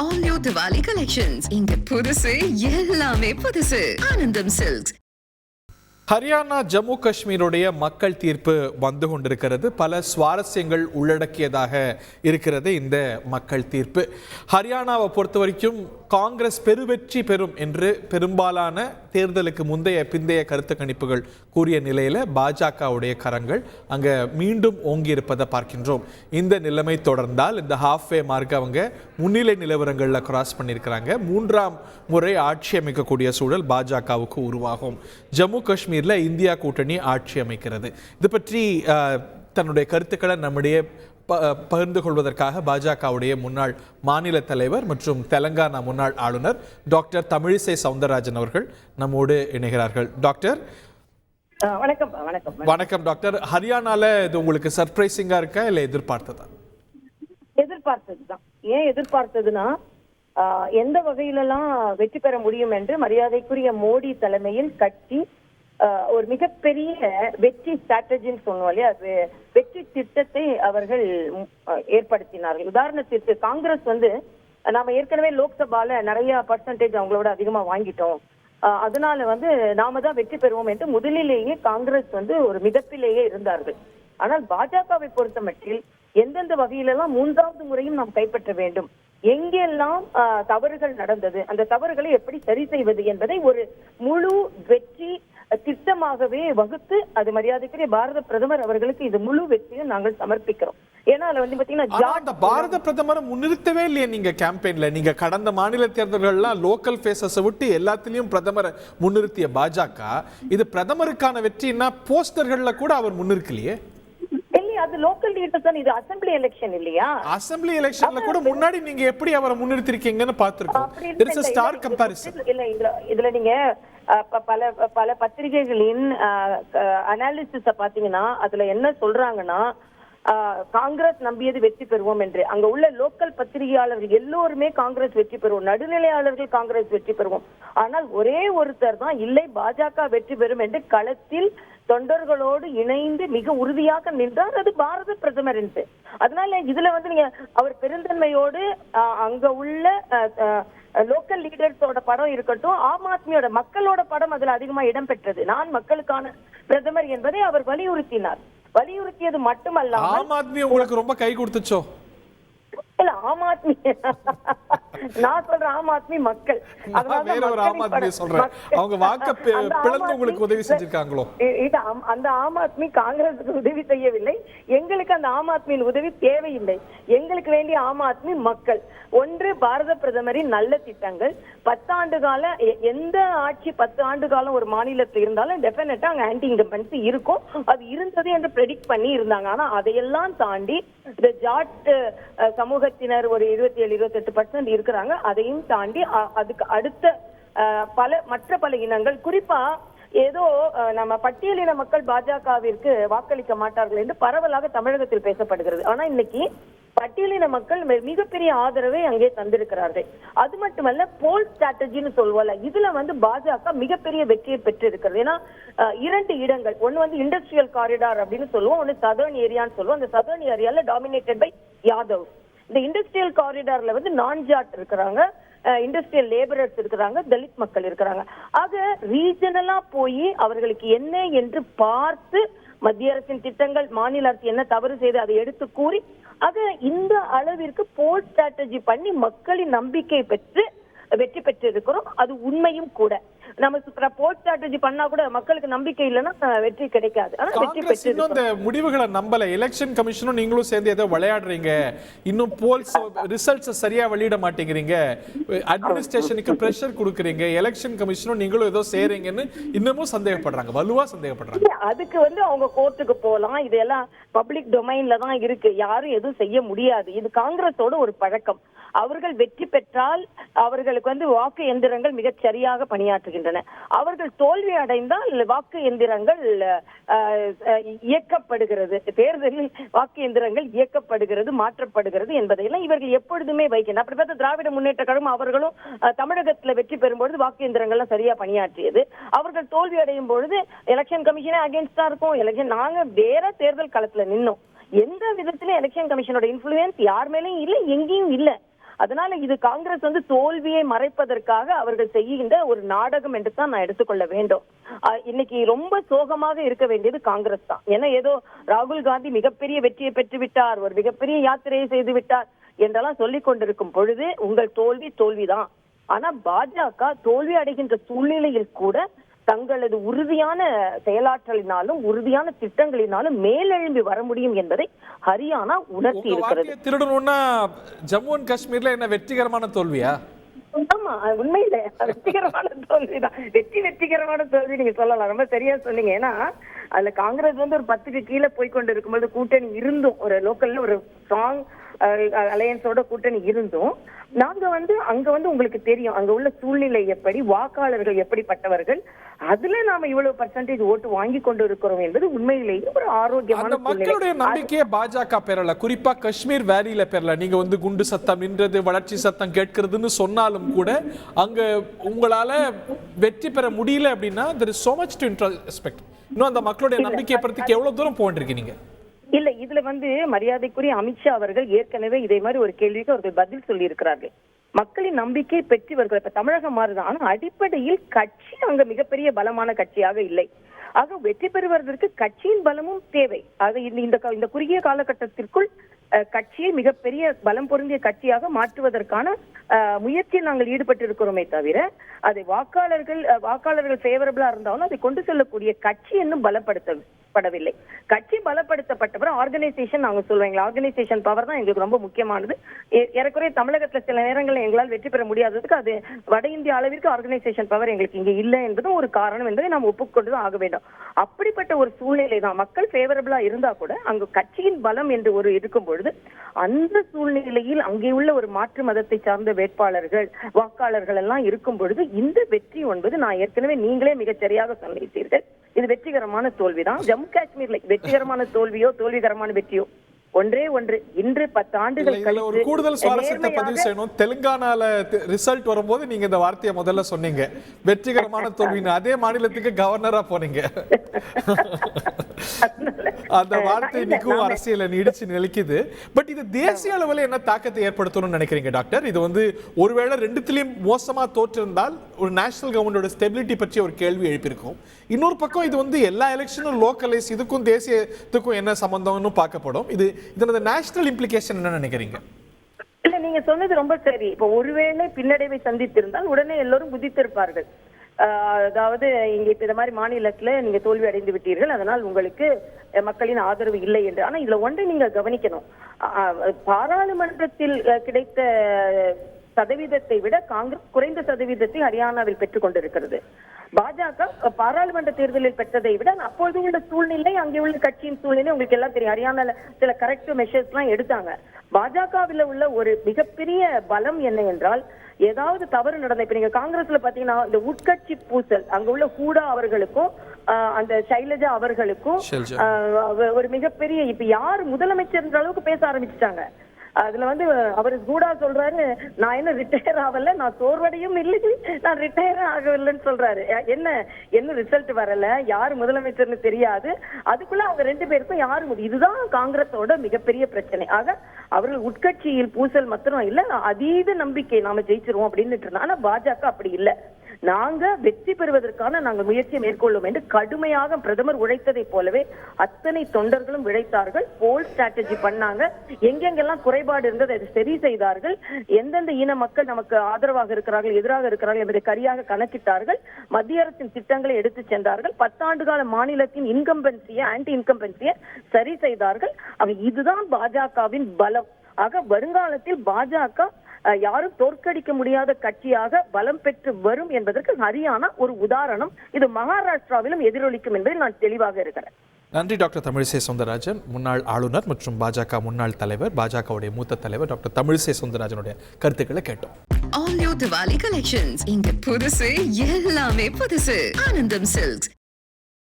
all new Diwali collections. இங்க புதுசு எல்லாமே புதுசு. ஆனந்தம் சில்க்ஸ். ஹரியானா ஜம்மு காஷ்மீருடைய மக்கள் தீர்ப்பு வந்து கொண்டிருக்கிறது. பல சுவாரஸ்யங்கள் உள்ளடக்கியதாக இருக்கிறது இந்த மக்கள் தீர்ப்பு. ஹரியானாவை பொறுத்த வரைக்கும் காங்கிரஸ் பெருவெற்றி பெறும் என்று பெரும்பாலான தேர்தலுக்கு பிந்தைய கருத்து கணிப்புகள் கூறிய நிலையில் பாஜகவுடைய கரங்கள் அங்கே மீண்டும் ஓங்கி இருப்பதை பார்க்கின்றோம். இந்த நிலைமை தொடர்ந்தால் இந்த ஹாஃப்வே மார்க் அவங்க முன்னிலை நிலவரங்களில் கிராஸ் பண்ணியிருக்கிறாங்க. 3ஆம் முறை ஆட்சி அமைக்கக்கூடிய சூழல் பாஜகவுக்கு உருவாகும். ஜம்மு காஷ்மீரில் இந்தியா கூட்டணி ஆட்சி அமைக்கிறது. இது பற்றி தன்னுடைய கருத்துக்களை நம்முடைய பகிர்ந்து கொள்வதற்காக பாஜகவுடைய முன்னாள் மாநில தலைவர் மற்றும் தெலங்கானா முன்னாள் ஆளுநர் டாக்டர் தமிழிசை சவுந்தரராஜன் அவர்கள் நம்மோடு இணைகிறார்கள். டாக்டர் வணக்கம். வணக்கம் டாக்டர். ஹரியானால இது உங்களுக்கு சர்ப்ரைசிங்கா இருக்கா இல்ல எதிர்பார்த்ததா? எதிர்பார்த்ததுதான். ஏன் எதிர்பார்த்ததுன்னா, எந்த வகையிலெல்லாம் வெற்றி பெற முடியும் என்று மரியாதைக்குரிய மோடி தலைமையில் கட்சி ஒரு மிகப்பெரிய வெற்றி ஸ்ட்ராட்டஜின்னு சொல்லுவோம் இல்லையா, வெற்றி திட்டத்தை அவர்கள் ஏற்படுத்தினார்கள். உதாரணத்திற்கு காங்கிரஸ் நாம ஏற்கனவே லோக்சபால நிறைய பர்சன்டேஜ் அவங்களோட அதிகமா வாங்கிட்டோம், அதனால நாம தான் வெற்றி பெறுவோம் என்று முதலிலேயே காங்கிரஸ் ஒரு மிதப்பிலேயே இருந்தார்கள். ஆனால் பாஜகவை பொறுத்த மட்டில் எந்தெந்த வகையிலெல்லாம் 3வது முறையும் நாம் கைப்பற்ற வேண்டும், எங்கெல்லாம் தவறுகள் நடந்தது, அந்த தவறுகளை எப்படி சரி செய்வது என்பதை ஒரு முழு வெற்றி திட்டமாகவே வகுத்து அது மரியாதைக்குரிய பாரத பிரதமர் அவர்களுக்கு இது முழு வெற்றியை நாங்கள் சமர்ப்பிக்கிறோம். ஏன்னா அதுல பாத்தீங்கன்னா பாரத பிரதமரை முன்னிறுத்தவே இல்லையே நீங்க கேம்பெயின்ல. நீங்க கடந்த மாநில தேர்தல்கள்லாம் லோக்கல் பேசஸ் விட்டு எல்லாத்திலையும் பிரதமரை முன்னிறுத்திய பாஜக இது பிரதமருக்கான வெற்றின்னா போஸ்டர்கள்ல கூட அவர் முன்னிறுக்கலையே. அது லோக்கல் லீடர்ஸ் தான். இது அசெம்பிளி எலெக்ஷன் இல்லையா? அசெம்பிளி எலெக்ஷன்ல கூட முன்னாடி நீங்க எப்படி அவரை முன்னிறுத்திருக்கீங்கன்னு பார்த்திருக்கோம். There is a stark comparison. இல்ல இதுல நீங்க பல பத்திரிகைகளின் அனாலிசிஸ பாத்தீங்கன்னா அதுல என்ன சொல்றாங்கன்னா, காங்கிரஸ் நம்பியது வெற்றி பெறுவோம் என்று. அங்க உள்ள லோக்கல் பத்திரிகையாளர்கள் எல்லோருமே காங்கிரஸ் வெற்றி பெறுவோம், நடுநிலையாளர்கள் காங்கிரஸ் வெற்றி பெறுவோம். ஆனால் ஒரே ஒருத்தர் தான் இல்லை பாஜக வெற்றி பெறும் என்று களத்தில் தொண்டர்களோடு இணைந்து மிக உறுதியாக நின்றார், அது பாரத பிரதமர் என்று. அதனால இதுல நீங்க அவர் பெருந்தன்மையோடு அங்க உள்ள லோக்கல் லீடர்ஸோட படம் இருக்கட்டும், ஆம் ஆத்மியோட மக்களோட படம் அதுல அதிகமா இடம்பெற்றது. நான் மக்களுக்கான பிரதமர் என்பதை அவர் வலியுறுத்தியது மட்டுமல்ல. ஆம் ஆத்மி உங்களுக்கு ரொம்ப கை கொடுத்துச்சோ? இல்ல, ஆம் ஆத்மி நான் சொல்றேன், ஆம் ஆத்மி மக்கள். உதவி செஞ்சிருக்காங்களோ? அந்த ஆம் ஆத்மி காங்கிரஸுக்கு உதவி செய்யவில்லை. எங்களுக்கு அந்த ஆம் ஆத்மியின் உதவி தேவையில்லை. எங்களுக்கு வேண்டிய ஆம் ஆத்மி மக்கள். ஒன்று, பாரத பிரதமரின் நல்ல திட்டங்கள். 10 ஆண்டு கால எந்த ஆட்சி 10 ஆண்டு காலம் ஒரு மாநிலத்தில் இருந்தாலும் டெஃபினட்டா அங்க ஆன்டி இன்கம்பன்சி இருக்கும். அது இருந்தது என்று ப்ரெடிக்ட் பண்ணி இருந்தாங்க. ஆனா அதையெல்லாம் தாண்டி இந்த ஜாட் சமூகத்தினர் ஒரு 27-28% இருக்கிறாங்க. அதையும் தாண்டி அதுக்கு அடுத்த மற்ற பல இனங்கள், குறிப்பா ஏதோ நம்ம பட்டியலின மக்கள் பாஜகவிற்கு வாக்களிக்க மாட்டார்கள் என்று பரவலாக தமிழகத்தில் பேசப்படுகிறது. ஆனா இன்னைக்கு பட்டியலின மக்கள் மிகப்பெரிய ஆதரவை அங்கே தந்திருக்கிறார்கள். அது மட்டுமல்ல, போல் ஸ்ட்ராட்டஜின்னு சொல்வோம்ல, இதுல பாஜக மிகப்பெரிய வெற்றியை பெற்று இருக்கிறது. ஏன்னா 2 இடங்கள், ஒன்னு இண்டஸ்ட்ரியல் காரிடார் அப்படின்னு சொல்லுவோம், ஒன்னு சதர்ன் ஏரியான்னு சொல்லுவோம். அந்த சதர்ன் ஏரியால டாமினேட்டட் பை யாதவ். இந்த இண்டஸ்ட்ரியல் காரிடார்ல நான் ஜாட் இருக்கிறாங்க, இண்டஸ்ட்ரியல் லேபரர்ஸ் இருக்கிறாங்க, தலித் மக்கள் இருக்கிறாங்க. ஆக ரீஜனலா போய் அவர்களுக்கு என்ன என்று பார்த்து மத்திய அரசின் திட்டங்கள், மாநில அரசு என்ன தவறு செய்து அதை எடுத்து கூறி, ஆக இந்த அளவிற்கு போல் ஸ்ட்ராட்டஜி பண்ணி மக்களின் நம்பிக்கை பெற்று வெற்றி பெற்று இருக்கிறோம். அது உண்மையும் கூட. நம்ம போல் ஸ்ட்ராட்டஜி பண்ணா கூட மக்களுக்கு நம்பிக்கை இல்லைன்னா வெற்றி கிடைக்காது. ஆனா வெற்றி பெற்று இந்த முடிவுகளை நம்பல. எலெக்ஷன் கமிஷனும் நீங்களும் சேர்ந்து ஏதோ விளையாடுறீங்க, இன்னும் போல்ஸ் ரிசல்ட்ஸ் சரியா வெளியிட மாட்டேங்கிறீங்க, அட்மினிஸ்ட்ரேஷனுக்கு பிரஷர் கொடுக்குறீங்க, எலெக்ஷன் கமிஷனும் நீங்களும் ஏதோ செய்றீங்கன்னு இன்னமும் சந்தேகப்படுறாங்க, வலுவா சந்தேகப்படுறாங்க. அதுக்கு அவங்க கோர்ட்டுக்கு போகலாம். இதெல்லாம் பப்ளிக் டொமைன்ல தான் இருக்கு, யாரும் எதுவும் செய்ய முடியாது. இது காங்கிரஸோட ஒரு பழக்கம். அவர்கள் வெற்றி பெற்றால் அவர்களுக்கு வாக்கு எந்திரங்கள் மிகச் சரியாக பணியாற்றுகின்றன. அவர்கள் தோல்வி அடைந்தால் வாக்கு எந்திரங்கள் இயக்கப்படுகிறது, தேர்தலில் வாக்கு எந்திரங்கள் இயக்கப்படுகிறது, மாற்றப்படுகிறது என்பதையெல்லாம் இவர்கள் எப்பொழுதுமே வைக்கின்றனர். அப்படி பார்த்தா திராவிட முன்னேற்ற கழகம் அவர்களும் தமிழகத்தில் வெற்றி பெறும்பொழுது வாக்கு எந்திரங்கள்லாம் சரியா பணியாற்றியது. அவர்கள் தோல்வி அடையும் பொழுது எலெக்ஷன் கமிஷனே அகேன்ஸ்டா இருக்கும். நாங்க வேற தேர்தல் களத்துல நின்னோம். எந்த விதத்திலும் எலெக்ஷன் கமிஷனோட இன்ஃபுளுயன்ஸ் யார் மேலேயும் இல்லை, எங்கேயும் இல்லை. அதனால இது காங்கிரஸ் வந்து தோல்வியை மறைப்பதற்காக அவர்கள் செய்கின்ற ஒரு நாடகம் என்று தான் நான் எடுத்துக்கொள்ள வேண்டும். இன்னைக்கு ரொம்ப சோகமாக இருக்க வேண்டியது காங்கிரஸ் தான். ஏன்னா ஏதோ ராகுல் காந்தி மிகப்பெரிய வெற்றியை பெற்று விட்டார், ஒரு மிகப்பெரிய யாத்திரையை செய்து விட்டார் என்றெல்லாம் சொல்லிக் கொண்டிருக்கும் பொழுது உங்கள் தோல்விதான். ஆனா பாஜக தோல்வி அடைகின்ற சூழ்நிலையில் கூட தங்களது உறுதியான செயலாற்றலினாலும் உறுதியான திட்டங்களினாலும் மேலெழும்பி வர முடியும் என்பதை ஹரியானா உணர்த்தி இருக்கிறது. திருடணும்னா ஜம்மு அண்ட் காஷ்மீர்ல என்ன வெற்றிகரமான தோல்வியா? ஆமா, உண்மையில வெற்றிகரமான தோல்விதான். வெற்றிகரமான தோல்வி நீங்க சொல்லலாம், ரொம்ப சரியா சொன்னீங்க. ஏன்னா அதுல காங்கிரஸ் வந்து ஒரு 10க்கு கீழே போய்கொண்டு இருக்கும்போது கூட்டணி இருந்தும், ஒரு லோக்கல்ல ஒரு ஸ்ட்ராங் அலையன்ஸோட கூட்டணி இருந்தும், நாங்க வந்து அங்க வந்து உங்களுக்கு தெரியும் அங்க உள்ள சூழ்நிலை எப்படி, வாக்காளர்கள் எப்படிப்பட்டவர்கள், அதுல நாம இவ்வளவு % ஓட்டு வாங்கி கொண்டு இருக்கிறோம் என்பது உண்மையிலேயே ஒரு ஆரோக்கியமான மக்களுடைய நம்பிக்கையை பாஜக பெறல. குறிப்பா காஷ்மீர் வேலியில பெறல. நீங்க வந்து குண்டு சத்தம் நின்றது, வளர்ச்சி சத்தம் கேட்கிறதுன்னு சொன்னாலும் கூட அங்க உங்களால வெற்றி பெற முடியல அப்படின்னா there is so much to introspect. இன்னும் அந்த மக்களுடைய நம்பிக்கையை பத்தி எவ்வளவு தூரம் போயிட்டு இல்ல, இதுல வந்து மரியாதைக்குரிய அமித்ஷா அவர்கள் ஏற்கனவே இதே மாதிரி ஒரு கேள்விக்கு அவர்கள் பதில் சொல்லி இருக்கிறார்கள். மக்களின் நம்பிக்கை பெற்று வருகிற இப்ப தமிழகம் மாறுதான், ஆனா அடிப்படையில் கட்சி அங்க மிகப்பெரிய பலமான கட்சியாக இல்லை. ஆக வெற்றி பெறுவதற்கு கட்சியின் பலமும் தேவை. அது இந்த குறுகிய காலகட்டத்திற்குள் கட்சியை மிகப்பெரிய பலம் பொருந்திய கட்சியாக மாற்றுவதற்கான முயற்சியில் நாங்கள் ஈடுபட்டு இருக்கிறோமே தவிர அதை வாக்காளர்கள் ஃபேவரபிளா இருந்தாலும் அதை கொண்டு செல்லக்கூடிய கட்சி இன்னும் பலப்படுத்தப்படவில்லை. கட்சி பலப்படுத்தப்பட்டவர் ஆர்கனைசேஷன் நாங்க சொல்றீங்களா, ஆர்கனைசேஷன் பவர் தான் எங்களுக்கு ரொம்ப முக்கியமானது. ஏறக்குறைய தமிழகத்துல சில நேரங்களில் எங்களால் வெற்றி பெற முடியாததுக்கு அது வட இந்திய அளவிற்கு ஆர்கனைசேஷன் பவர் எங்களுக்கு இங்க இல்லை என்பதும் ஒரு காரணம் என்பதை நாம் ஒப்புக்கொண்டுதான் ஆக வேண்டும். அப்படிப்பட்ட ஒரு சூழ்நிலை தான். மக்கள் ஃபேவரபிளா இருந்தா கூட அங்கு கட்சியின் பலம் என்று ஒரு இருக்கும் பொழுது அந்த சூழ்நிலையில் அங்கே உள்ள ஒரு மாற்று மதத்தை சார்ந்த வேட்பாளர்கள் வாக்காளர்கள் எல்லாம் இருக்கும் பொழுது இந்த வெற்றி என்பது, நான் ஏற்கனவே நீங்களே மிகச் சரியாக சொல்லியிருந்தீர்கள், இது வெற்றிகரமான தோல்விதான். ஜம்மு காஷ்மீர்ல வெற்றிகரமான தோல்வியோ தோல்விகரமான வெற்றியோ ஒன்றே ஒன்று. இன்று 10 ஆண்டுகள் கழித்து கூடுதல் சுவாரஸ்யத்தை பதிவு செய்யணும். தெலுங்கானால ரிசல்ட் வரும்போது நீங்க இந்த வார்த்தையை முதல்ல சொன்னீங்க, வெற்றிகரமான தோல்வின்னு. அதே மாநிலத்துக்கு கவர்னரா போனீங்க. அந்த வார்த்தை இன்னைக்கும் அரசியல நீடிச்சு நிலைக்குது. பட் இது தேசிய அளவில் என்ன தாக்கத்தை ஏற்படுத்தணும்னு நினைக்கிறீங்க டாக்டர்? இது வந்து ஒருவேளை ரெண்டுத்திலையும் மோசமா தோற்றிருந்தால் ஒரு நேஷனல் கவர்மெண்டோட ஸ்டெபிலிட்டி பற்றி ஒரு கேள்வி எழுப்பியிருக்கும். இன்னொரு பக்கம் இது வந்து எல்லா எலெக்ஷனும் லோக்கலைஸ், இதுக்கும் தேசியத்துக்கும் என்ன சம்பந்தம்னு பார்க்கப்படும். இதனோட நேஷனல் இம்ப்ளிகேஷன் என்ன நினைக்கிறீங்க? இல்ல, நீங்க சொன்னது ரொம்ப சரி. இப்ப ஒருவேளை பின்னடைவை சந்தித்திருந்தால் உடனே எல்லோரும் குதித்திருப்பார்கள். அதாவது இங்க இப்ப இந்த மாதிரி மாநிலத்துல நீங்க தோல்வி அடைந்து விட்டீர்கள், அதனால் உங்களுக்கு மக்களின் ஆதரவு இல்லை என்று. ஆனா இதுல ஒன்றை நீங்க கவனிக்கணும். பாராளுமன்றத்தில் கிடைத்த சதவீதத்தை விட காங்கிரஸ் குறைந்த சதவீதத்தை ஹரியானாவில் பெற்றுக் கொண்டிருக்கிறது. பாஜக பாராளுமன்ற தேர்தலில் பெற்றதை விட அப்போது உள்ள சூழ்நிலை, அங்கே உள்ள கட்சியின் சூழ்நிலை உங்களுக்கு எல்லாம் தெரியும். ஹரியானால சில கரெக்டிவ் மெஷர்ஸ் எல்லாம் எடுத்தாங்க. பாஜகவில் உள்ள ஒரு மிகப்பெரிய பலம் என்ன என்றால், ஏதாவது தவறு நடந்த, இப்ப நீங்க காங்கிரஸ்ல பாத்தீங்கன்னா இந்த உட்கட்சி பூசல், அங்க உள்ள ஹூடா அவர்களுக்கும் அந்த சைலஜா அவர்களுக்கும் ஒரு மிகப்பெரிய, இப்ப யார் முதலமைச்சர் அளவுக்கு பேச ஆரம்பிச்சுட்டாங்க. அதுல வந்து அவர் கூட சொல்றாரு, நான் என்ன ரிட்டையர் ஆகல, நான் சோர்வடையும் இல்லை, நான் ரிட்டையர் ஆகவில்லைன்னு சொல்றாரு. என்ன ரிசல்ட் வரல, யாரு முதலமைச்சர்னு தெரியாது. அதுக்குள்ள அவங்க 2 பேருக்கும் யாரு, இதுதான் காங்கிரஸோட மிகப்பெரிய பிரச்சனை. ஆக அவர்கள் உட்கட்சியில் பூசல் மாத்திரம் இல்ல, அதீத நம்பிக்கை நாம ஜெயிச்சிருவோம் அப்படின்னு இருந்தாங்க. ஆனா பாஜக அப்படி இல்லை. நாங்க வெற்றி பெறுவதற்கான நாங்கள் முயற்சியை மேற்கொள்ளும் என்று கடுமையாக பிரதமர் உழைத்ததை போலவே அத்தனை தொண்டர்களும் உழைத்தார்கள். போல் ஸ்ட்ராட்டஜி பண்ணாங்க. எங்கெங்கெல்லாம் குறைபாடு இருந்தது அதை சரி செய்தார்கள். எந்தெந்த இன மக்கள் நமக்கு ஆதரவாக இருக்கிறார்கள், எதிராக இருக்கிறார்கள் என்பதை சரியாக கணக்கிட்டார்கள். மத்திய அரசின் திட்டங்களை எடுத்து சென்றார்கள். 10 ஆண்டு கால மாநிலத்தின் இன்கம்பன்சியை, ஆன்டி இன்கம்பன்சியை சரி செய்தார்கள். இதுதான் பாஜகவின் பலம். ஆக வருங்காலத்தில் பாஜக யாரும் தோற்கடிக்க முடியாத கட்சியாக பலம் பெற்று வரும் என்பதற்கு ஹரியானா ஒரு உதாரணம். இது மகாராஷ்டிராவிலும் எதிரொலிக்கும் என்பதில் நான் தெளிவாக இருக்கிறேன். நன்றி டாக்டர் தமிழிசை சவுந்தரராஜன், முன்னாள் ஆளுநர் மற்றும் பாஜக முன்னாள் தலைவர், பாஜகவுடைய மூத்த தலைவர் டாக்டர் தமிழிசை சவுந்தரராஜனுடைய கருத்துக்களை கேட்டோம். All new Diwali collections. இங்க புதுசு எல்லாமே புதுசு. ஆனந்தம் சில்க்ஸ்.